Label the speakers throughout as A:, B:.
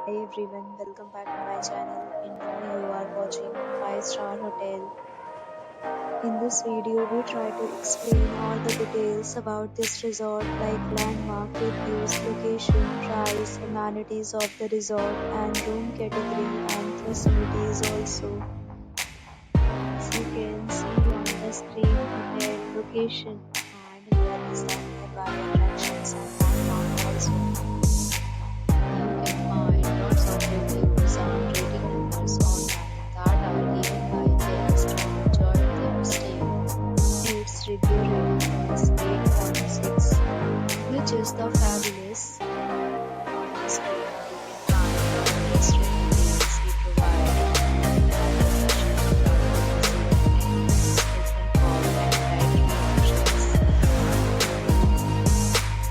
A: Hey everyone, welcome back to my channel. And now you are watching 5-star hotel. In this video, we try to explain all the details about this resort like landmark, reviews, location, price, amenities of the resort and room category and facilities also. As you can see on the screen, hotel location and here is the nearby attractions and landmark also. You can find lots of reviews and rating numbers online that are given by guests to enjoy their stay. Its review rating is 8.6, which is the fabulous. On the screen, you can find the guest reviews we provide information about the visit and call and dietary options.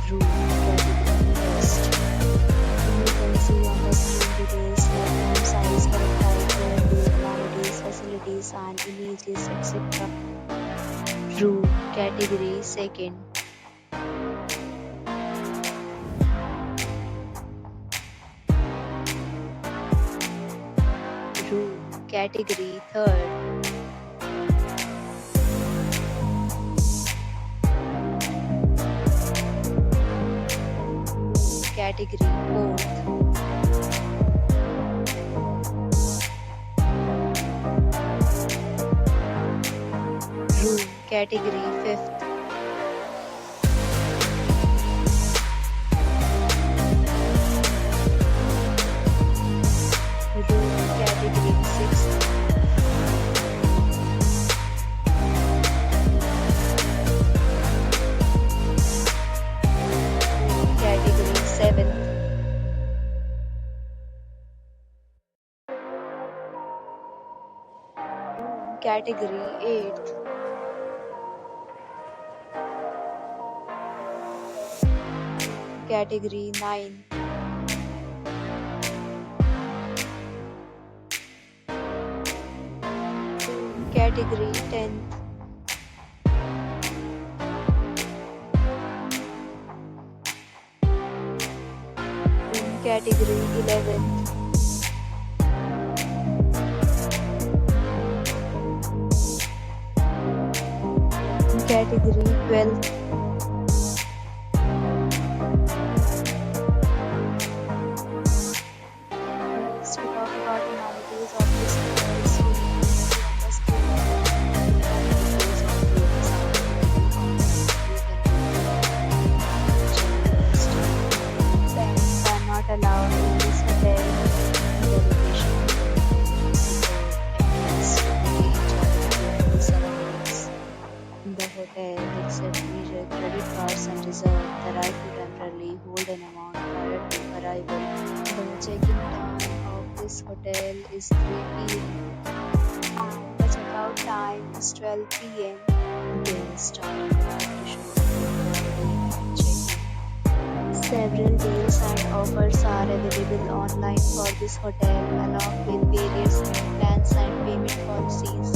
A: Room category list. You can see on the screen details like room size, correct height, venue, amenities, facilities and images etc. Room category second. Room category third. Room category fourth. Room category fifth. Room category sixth. Room category seventh. Room category eighth. Category 9. Category 10th. Category 11th. Category 12th. Next, we talk about amenities of this hotel. So you can see on the screen details of rooms and pets are not allowed in this hotel. The location entrance to enjoy the surroundings. The hotel accepts major credit cards and reserves the right to temporarily hold an amount prior to arrival. The check-in time of this hotel is 3 p.m. and the checkout time is 12 p.m. Guests are required to show photo ID and check-in. Several deals and offers are available online for this hotel along with various meal plans and payment policies.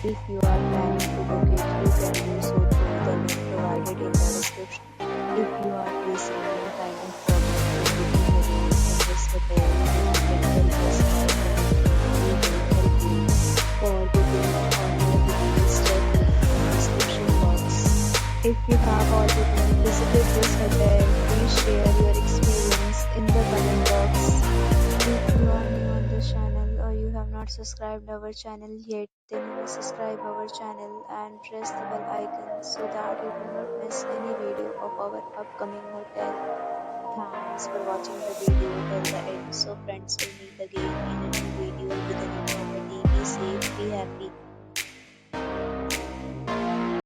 A: If you are planning to book it, you can do so through the link provided in the description. If you are facing any kind of problem with booking a room in this hotel, then you can help us by commenting. We will help you. For booking or more details, check link in the description box. If you have already visited this hotel, please share your experience in the comment box. If you are new on the channel or you have not subscribed our channel yet, then you must subscribe our channel and press the bell icon so that you do not miss any video of our upcoming hotel. Thanks for watching the video till the end. So friends, will meet again in a new video with a new property. Be safe, be happy.